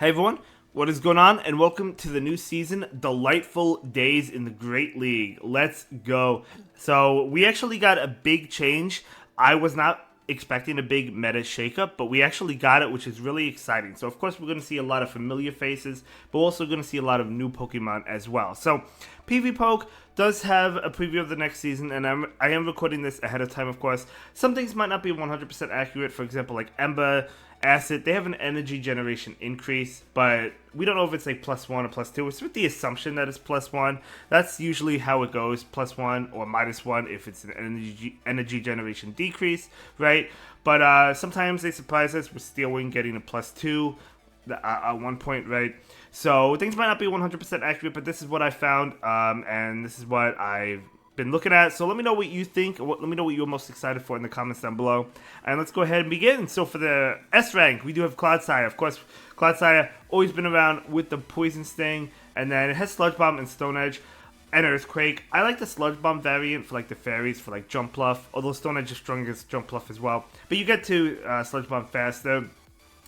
Hey everyone, what is going on? And welcome to the new season, Delightful Days in the Great League. Let's go. So, we actually got a big change. I was not expecting a big meta shakeup, but we actually got it, which is really exciting. So, of course, we're going to see a lot of familiar faces, but we're also going to see a lot of new Pokemon as well. So, PvPoke does have a preview of the next season, and I am recording this ahead of time, of course. Some things might not be 100% accurate, for example, like Ember, Acid, they have an energy generation increase, but we don't know if it's like +1 or +2. It's with the assumption that it's +1. That's usually how it goes, +1 or -1 if it's an energy generation decrease, right? But sometimes they surprise us with Steel Wing getting a +2 at one point, right? So things might not be 100% accurate, but this is what I found, and this is what I've been looking at. So let me know what you think. Let me know what you're most excited for in the comments down below. And let's go ahead and begin. So for the S rank, we do have Clodsire. Of course, Clodsire always been around with the Poison Sting, and then it has Sludge Bomb and Stone Edge and Earthquake. I like the Sludge Bomb variant for like the fairies for like Jump Bluff, although Stone Edge is strong against Jump Bluff as well. But you get to Sludge Bomb faster.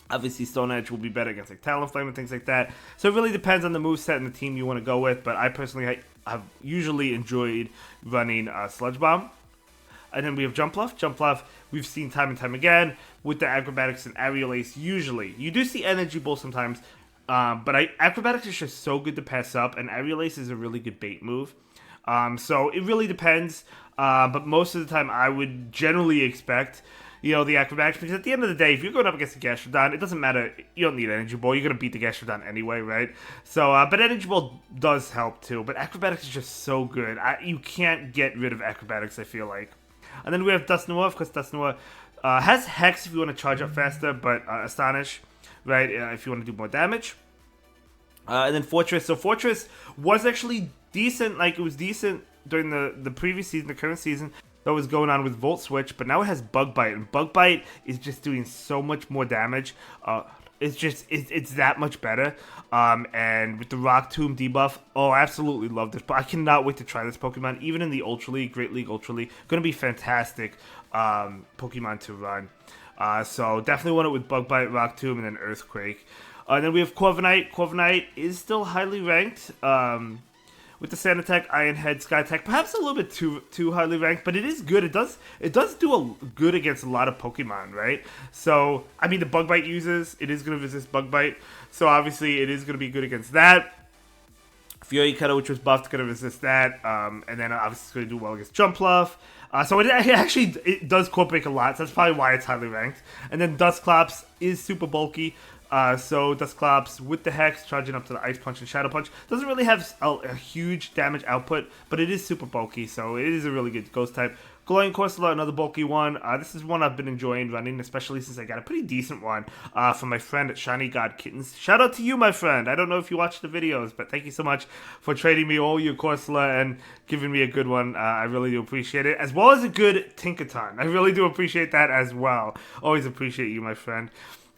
Obviously, Stone Edge will be better against like Talonflame and things like that. So it really depends on the moveset and the team you want to go with. But I personally have usually enjoyed running Sludge Bomb. And then we have Jump Bluff. Jump Bluff, we've seen time and time again with the Acrobatics and Aerial Ace usually. You do see Energy Bull sometimes, but Acrobatics is just so good to pass up, and Aerial Ace is a really good bait move. So it really depends, but most of the time I would generally expect the acrobatics, because at the end of the day, if you're going up against a Gastrodon, it doesn't matter. You don't need Energy Ball. You're going to beat the Gastrodon anyway, right? So, but Energy Ball does help too. But acrobatics is just so good. You can't get rid of acrobatics, I feel like. And then we have Dusknoir. Of course, Dusknoir has Hex if you want to charge up faster, but Astonish, right, if you want to do more damage. And then Fortress. So Fortress was actually decent. Like, it was decent during the previous season, the current season. That was going on with Volt Switch, but now it has Bug Bite, and Bug Bite is just doing so much more damage. It's that much better. And with the Rock Tomb debuff, I absolutely love this. But I cannot wait to try this Pokemon, even in the Ultra League, Great League, Ultra League. Going to be fantastic Pokemon to run. So definitely want it with Bug Bite, Rock Tomb, and then Earthquake. And then we have Corviknight. Corviknight is still highly ranked. With the Sand Attack, Iron Head, Sky Attack, perhaps a little bit too highly ranked, but it is good. It does do good against a lot of Pokemon, right? So, I mean, the Bug Bite uses, it is going to resist Bug Bite, so obviously it is going to be good against that. Fury Cutter, which was buffed, going to resist that, and then obviously it's going to do well against Jump Bluff. So it does core break a lot, so that's probably why it's highly ranked. And then Dusclops is super bulky. So Dusclops with the Hex, charging up to the Ice Punch and Shadow Punch, doesn't really have a huge damage output, but it is super bulky, so it is a really good Ghost type. Glowing Corsola, another bulky one. This is one I've been enjoying running, especially since I got a pretty decent one from my friend at Shiny God Kittens. Shout out to you, my friend. I don't know if you watch the videos, but thank you so much for trading me all your Corsola and giving me a good one. I really do appreciate it, as well as a good Tinkaton. I really do appreciate that as well. Always appreciate you, my friend.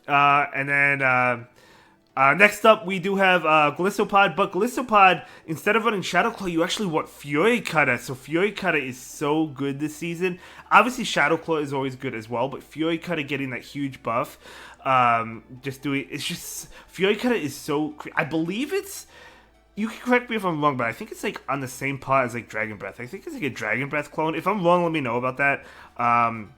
And then next up, we do have Glissopod, but Glissopod, instead of running Shadow Claw, you actually want Fury Cutter. So Fury Cutter is so good this season. Obviously, Shadow Claw is always good as well, but Fury Cutter getting that huge buff, Fury Cutter is so, I believe it's, you can correct me if I'm wrong, but I think it's like on the same part as like Dragon Breath. I think it's like a Dragon Breath clone. If I'm wrong, let me know about that.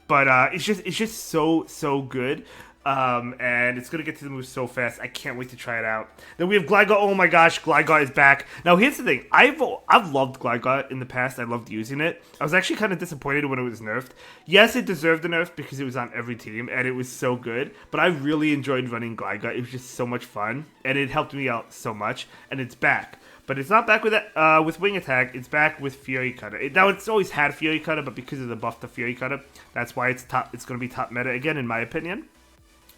But it's just so good. And it's going to get to the move so fast. I can't wait to try it out. Then we have Gligar. Oh my gosh, Gligar is back. Now, here's the thing. I've loved Gligar in the past. I loved using it. I was actually kind of disappointed when it was nerfed. Yes, it deserved a nerf because it was on every team, and it was so good. But I really enjoyed running Gligar. It was just so much fun, and it helped me out so much. And it's back. But it's not back with Wing Attack. It's back with Fury Cutter. Now, it's always had Fury Cutter, but because of the buff to Fury Cutter, that's why it's going to be top meta again, in my opinion.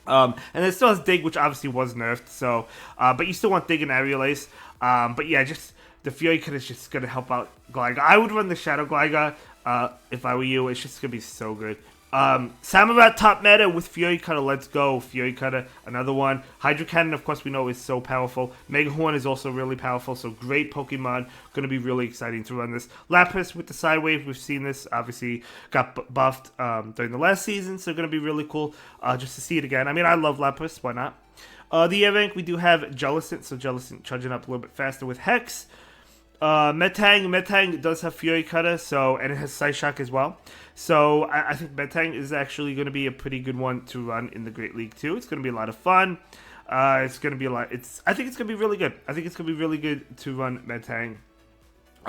And it still has Dig, which obviously was nerfed, so, but you still want Dig and Aerial Ace. But yeah, just, the Fury Cutter is just going to help out Gligar. I would run the Shadow Gligar, if I were you. It's just going to be so good. Samurott top meta with Fury Cutter. Let's go. Fury Cutter, another one. Hydro Cannon, of course, we know is so powerful. Mega Horn is also really powerful, so great Pokemon. Going to be really exciting to run this. Lapras with the Sidewave, we've seen this. Obviously, got buffed during the last season, so going to be really cool just to see it again. I mean, I love Lapras. Why not? The air rank, we do have Jellicent, so Jellicent charging up a little bit faster with Hex. Metang does have Fury Cutter, and it has Psyshock as well. So I think Metang is actually going to be a pretty good one to run in the Great League too. It's going to be a lot of fun. It's going to be a lot. I think it's going to be really good. I think it's going to be really good to run Metang.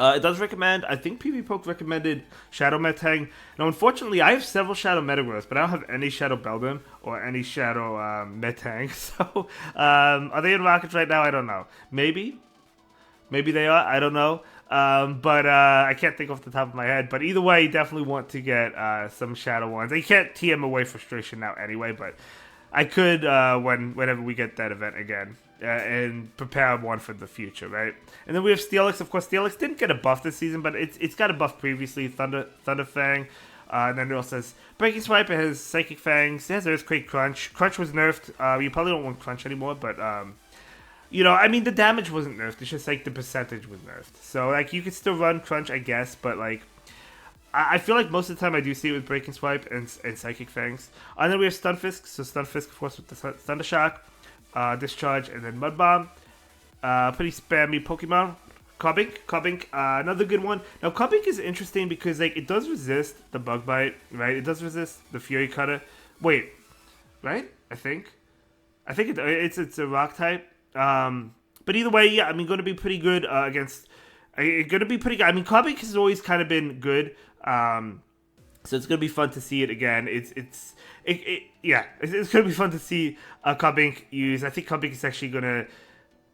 It does recommend, I think PV Poke recommended Shadow Metang. Now, unfortunately, I have several Shadow Metagross, but I don't have any Shadow Beldum or any Shadow Metang. So, are they in Rockets right now? I don't know. Maybe they are. I don't know. But I can't think off the top of my head. But either way, you definitely want to get some Shadow ones. You can't TM away Frustration now anyway, but I could whenever we get that event again. And prepare one for the future, right? And then we have Steelix. Of course, Steelix didn't get a buff this season, but it's got a buff previously. Thunder Fang. And then it also says Breaking Swipe. It has Psychic Fangs. It has Earthquake Crunch. Crunch was nerfed. You probably don't want Crunch anymore, but the damage wasn't nerfed. It's just like the percentage was nerfed. So like you could still run Crunch, I guess, but like I feel like most of the time I do see it with Breaking Swipe and Psychic Fangs. And then we have Stunfisk. So Stunfisk, of course, with the Thunder Shock. Discharge, and then Mud Bomb. Pretty spammy Pokemon. Cobbink, another good one. Now, Cobbink is interesting because like it does resist the Bug Bite, right? It does resist the Fury Cutter. Wait, right? I think it's a Rock type. But either way, yeah, going to be pretty good against. Going to be pretty good. Cobbink has always kind of been good. So it's gonna be fun to see it again. It's gonna be fun to see Cobbink use. I think Cobbink is actually gonna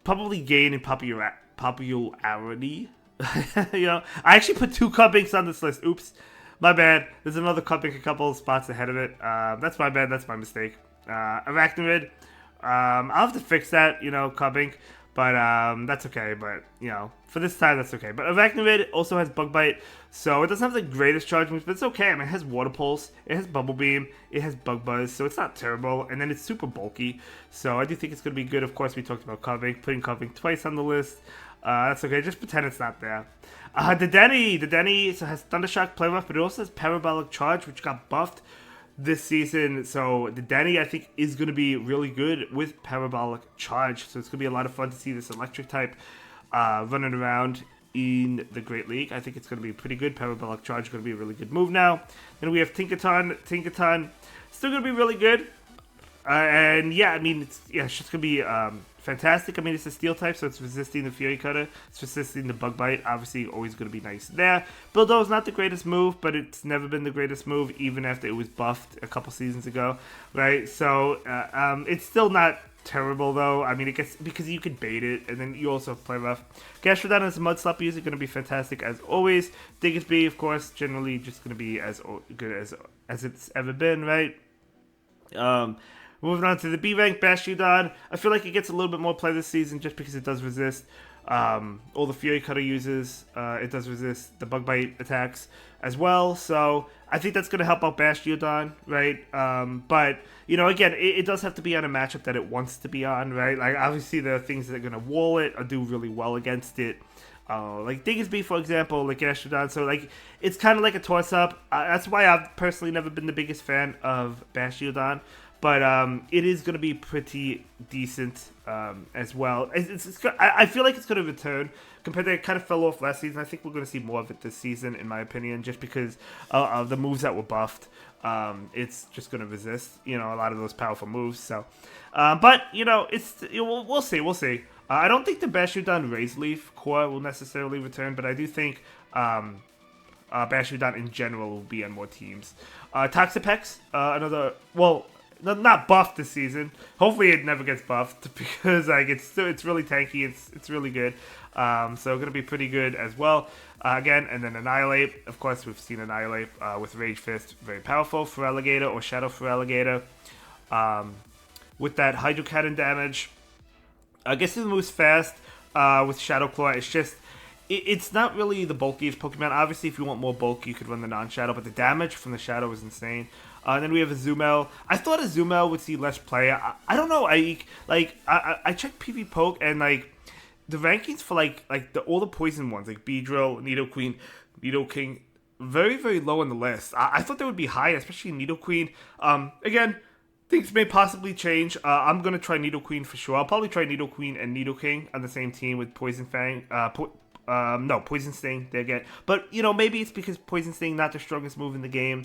probably gain in popularity. I actually put 2 Cobbinks on this list. Oops, my bad. There's another Cobbink a couple of spots ahead of it. That's my bad. That's my mistake. Arachnoid. I'll have to fix that. Cobbink. But that's okay. But for this time, that's okay. But Arachnoid also has Bug Bite, so it doesn't have the greatest charge moves, but it's okay. It has Water Pulse, it has Bubble Beam, it has Bug Buzz, so it's not terrible. And then it's super bulky, so I do think it's going to be good. Of course, we talked about Cobbink, putting Cobbink twice on the list. That's okay. Just pretend it's not there. The Denny so has Thunder Shock, Play Rough, but it also has Parabolic Charge, which got buffed this season. So the Denny, I think, is going to be really good with Parabolic Charge. So it's going to be a lot of fun to see this electric type running around in the Great League. I think it's going to be pretty good. Parabolic Charge is going to be a really good move now. Then we have Tinkaton, still going to be really good. And yeah, it's just going to be fantastic. It's a Steel type, so it's resisting the Fury Cutter. It's resisting the Bug Bite. Obviously, always going to be nice there. Buildo is not the greatest move, but it's never been the greatest move, even after it was buffed a couple seasons ago, right? So it's still not terrible, though. It gets because you could bait it, and then you also have Play Rough. Gastrodon as a Mud Slap user, going to be fantastic as always. Diggersby, of course, generally just going to be as good as it's ever been, right? Moving on to the B rank, Bastiodon. I feel like it gets a little bit more play this season just because it does resist all the Fury Cutter uses. It does resist the Bug Bite attacks as well. So I think that's going to help out Bastiodon, right? But, again, it does have to be on a matchup that it wants to be on, right? Like, obviously, there are things that are going to wall it or do really well against it. Like Diggersby, for example, like Gastrodon. So, like, it's kind of like a toss-up. That's why I've personally never been the biggest fan of Bastiodon. But it is going to be pretty decent as well. I feel like it's going to return compared to it kind of fell off last season. I think we're going to see more of it this season, in my opinion, just because of the moves that were buffed. It's just going to resist, a lot of those powerful moves. So, but we'll see. We'll see. I don't think the Bastiodon Razor Leaf core will necessarily return, but I do think Bastiodon in general will be on more teams. Toxapex, not buffed this season. Hopefully it never gets buffed because it's really tanky. It's really good. So going to be pretty good as well. Again, and then Annihilate. Of course, we've seen Annihilate with Rage Fist, very powerful for Alligator or Shadow for Alligator. With that Hydro Cannon damage, I guess it moves fast. With Shadow Claw, it's just it's not really the bulkiest Pokemon. Obviously, if you want more bulk, you could run the non-Shadow, but the damage from the Shadow is insane. And then we have a Azumel. I thought Azumel would see less play. I don't know. I checked PV Poke and like the rankings for all the poison ones like Beedrill, Nidoqueen, Nidoking, very very low on the list. I thought they would be high, especially Nidoqueen. Again, things may possibly change. I'm gonna try Nidoqueen for sure. I'll probably try Nidoqueen and Nidoking on the same team with Poison Fang. No, Poison Sting. They get, but maybe it's because Poison Sting not the strongest move in the game.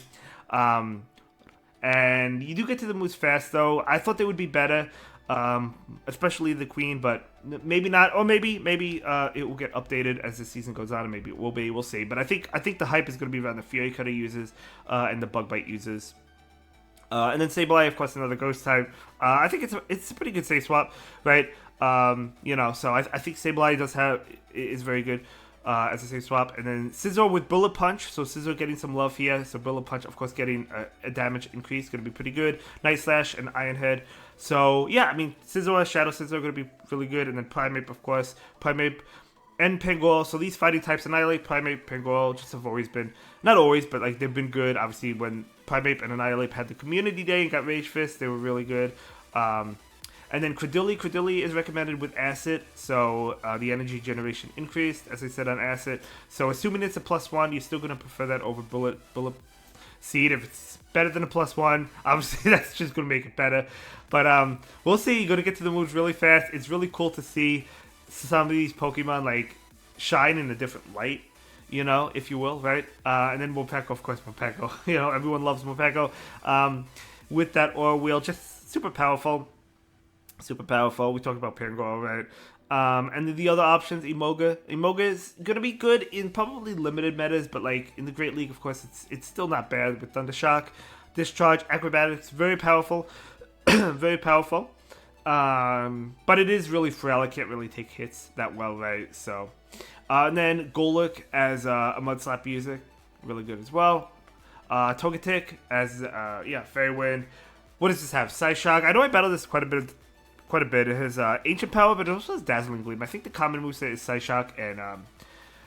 And you do get to the moves fast though. I thought they would be better, especially the Queen, but maybe not. Or maybe it will get updated as the season goes on, and maybe it will be. We'll see. But I think the hype is going to be around the Fury Cutter users and the Bug Bite users. And then Sableye, of course, another Ghost type. I think it's a pretty good safe swap, right? So I think Sableye is very good as a safe swap. And then Scizor with Bullet Punch. So Scizor getting some love here. So Bullet Punch, of course, getting a damage increase. Going to be pretty good. Night Slash and Iron Head. So, yeah, I mean, Scizor, Shadow Scizor going to be really good. And then Primeape, of course. Primeape and Pangol. So these fighting types, Annihilate, Primeape, Pangol, just have always been, not always, but like they've been good. Obviously, when Primeape and Annihilate had the community day and got Rage Fist, they were really good. And then Credilli is recommended with Acid, so the energy generation increased, as I said, on Acid. So assuming it's a +1, you're still going to prefer that over Bullet Seed. If it's better than a +1, obviously that's just going to make it better. But we'll see. You're going to get to the moves really fast. It's really cool to see some of these Pokemon like shine in a different light, if you will, right? And then Morpeko, of course, Morpeko. Everyone loves Morpeko. With that Aura Wheel, just super powerful. Super powerful. We talked about Pangol, right? And then the other options, Emoga. Emoga is going to be good in probably limited metas, but like in the Great League, of course, it's still not bad with Thunder Shock. Discharge, Acrobatics, very powerful. Very powerful. But it is really frail. I can't really take hits that well, right? So, and then Golurk as a Mud Slap user, really good as well. Togetic as, Fairy Wind. What does this have? Psyshock. I know I battled this quite a bit. It has Ancient Power, but it also has Dazzling Gleam. I think the common moveset is Psyshock and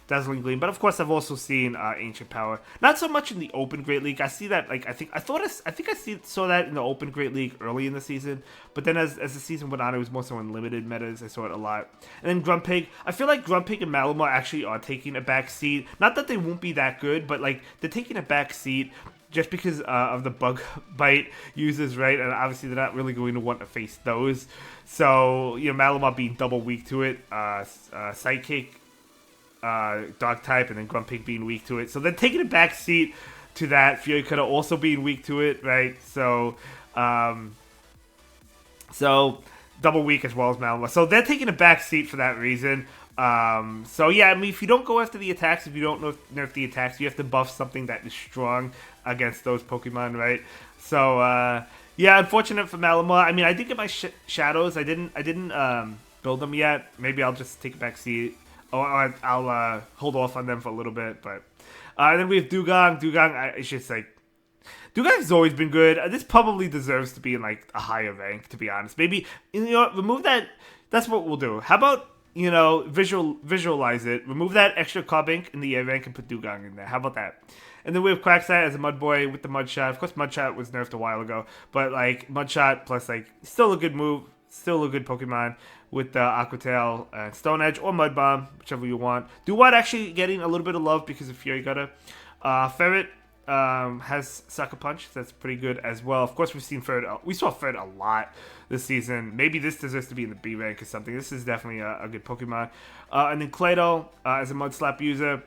Dazzling Gleam. But of course, I've also seen Ancient Power. Not so much in the Open Great League. I see that. Like I saw that in the Open Great League early in the season. But then as the season went on, it was more so in limited metas. I saw it a lot. And then Grumpig. I feel like Grumpig and Malamar actually are taking a back seat. Not that they won't be that good, but like they're taking a back seat. Just because of the Bug Bite users, right? And obviously they're not really going to want to face those. So, Malamar being double weak to it, Psychic, Dog type, and then Grumpig being weak to it. So they're taking a back seat to that. Fury Cutter also being weak to it, right? So double weak as well as Malamar. So they're taking a back seat for that reason. If you don't go after the attacks, if you don't nerf the attacks, you have to buff something that is strong against those Pokemon, right? So, unfortunate for Malamar. I mean, I did get my shadows. I didn't build them yet. Maybe I'll just take a back seat. Or I'll hold off on them for a little bit. But then we have Dugong. It's just like, Dugong's always been good. This probably deserves to be in like a higher rank, to be honest. Maybe remove that. That's what we'll do. How about visualize it. Remove that extra Carbink in the air rank and put Dugong in there. How about that? And then we have Quagsire as a Mud Boy with the Mud Shot. Of course, Mud Shot was nerfed a while ago, but like Mud Shot plus like still a good move, still a good Pokemon with the Aqua Tail, Stone Edge, or Mud Bomb, whichever you want. Duat actually getting a little bit of love because of Fury Gutter. Ferret has Sucker Punch. So that's pretty good as well. Of course, we saw Ferret a lot this season. Maybe this deserves to be in the B rank or something. This is definitely a good Pokemon. And then Claydol as a Mud Slap user.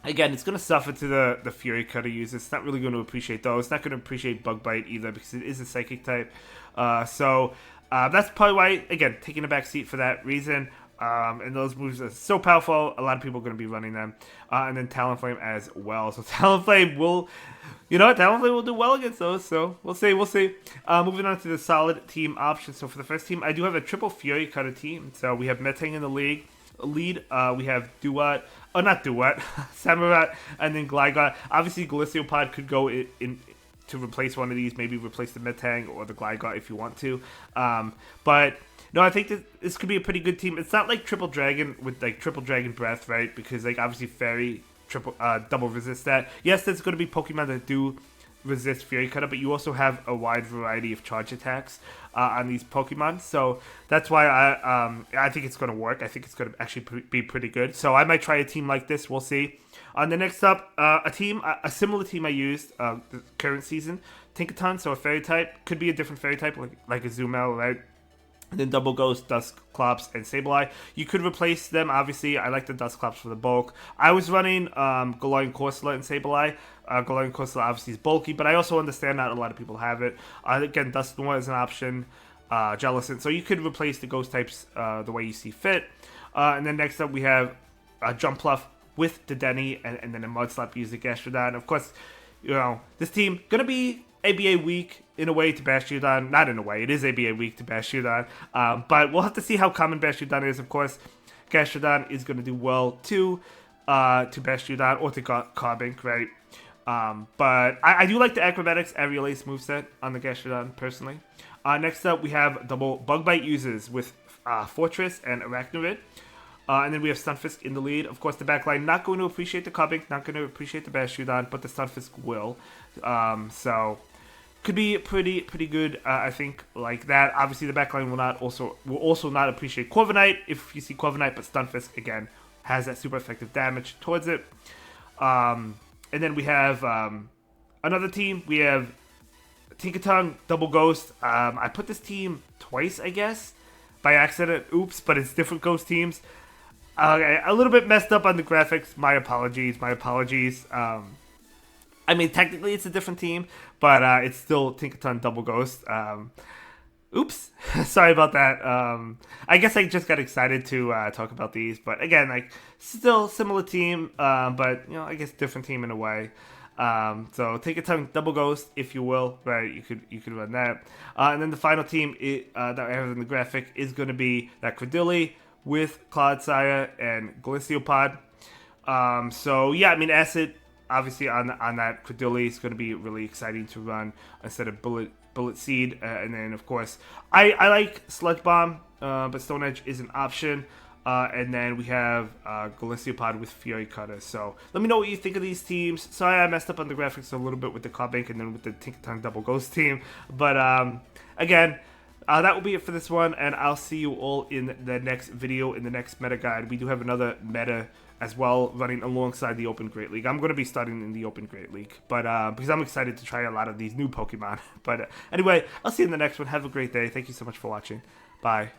Again, it's going to suffer to the Fury Cutter users. It's not really going to appreciate those. It's not going to appreciate Bug Bite either because it is a Psychic type. That's probably why, again, taking a back seat for that reason. And those moves are so powerful, a lot of people are going to be running them. And then Talonflame as well. So Talonflame will do well against those. So we'll see. Moving on to the solid team options. So for the first team, I do have a triple Fury Cutter team. So we have Metang in the lead. We have Samurott, and then Gligar. Obviously, Galiciopod could go in to replace one of these. Maybe replace the Metang or the Gligar if you want to. But no, I think that this could be a pretty good team. It's not like Triple Dragon with like Triple Dragon Breath, right? Because like obviously Fairy double resist that. Yes, there's going to be Pokemon that do resist Fury Cutter, but you also have a wide variety of charge attacks on these Pokemon. So that's why I think it's going to work. I think it's going to actually be pretty good. So I might try a team like this. We'll see. The next up, a similar team I used the current season, Tinkaton. So a Fairy type, could be a different Fairy type like a Zumel, right? And then Double Ghost, Dusclops, and Sableye. You could replace them, obviously. I like the Dusclops for the bulk. I was running Galarian Corsola and Sableye. Galarian Corsola obviously is bulky, but I also understand not a lot of people have it. Again, Dusknoir is an option. Jellicent. So you could replace the Ghost types the way you see fit. And then next up we have Jumpluff with Dedenne, and then a Mudslap using Gastrodon. Of course, this team going to be ABA weak in a way to Bastiodon. Not in a way, it is ABA weak to Bastiodon. But we'll have to see how common Bastiodon is. Of course, Gastrodon is going to do well to Bastiodon or to Carbink, right? But I do like the Acrobatics Aerial Ace moveset on the Gastrodon, personally. Next up, we have double Bug Bite users with Fortress and Arachnoid. And then we have Stunfisk in the lead. Of course, the backline not going to appreciate the Carbink, not going to appreciate the Bastiodon, but the Stunfisk will. So could be pretty good, I think, like that. Obviously, the backline will also not appreciate Corviknight if you see Corviknight, but Stunfisk again has that super effective damage towards it. And then we have another team. We have Tinkaton, Double Ghost. I put this team twice, I guess, by accident. Oops, but it's different Ghost teams. Okay, a little bit messed up on the graphics. My apologies. I mean, technically it's a different team, but it's still Tinkaton Double Ghost. Oops, sorry about that. I guess I just got excited to talk about these, but again, like still similar team, but I guess different team in a way. So Tinkaton Double Ghost, if you will, right? You could run that, and then the final team that I have in the graphic is going to be that Cradily with Clodsire and Glaciopod. So yeah, I mean, Acid obviously on that Cradily is going to be really exciting to run instead of Bullet Seed, and then of course I like Sludge Bomb, but Stone Edge is an option. And then we have Glaciopod with Fury Cutter. So let me know what you think of these teams. Sorry I messed up on the graphics a little bit with the Carbink and then with the Tinkaton Double Ghost team. But again, that will be it for this one, and I'll see you all in the next video, in the next meta guide. We do have another meta as well running alongside the Open Great League. I'm going to be starting in the Open Great League, but because I'm excited to try a lot of these new Pokemon. But anyway, I'll see you in the next one. Have a great day. Thank you so much for watching. Bye.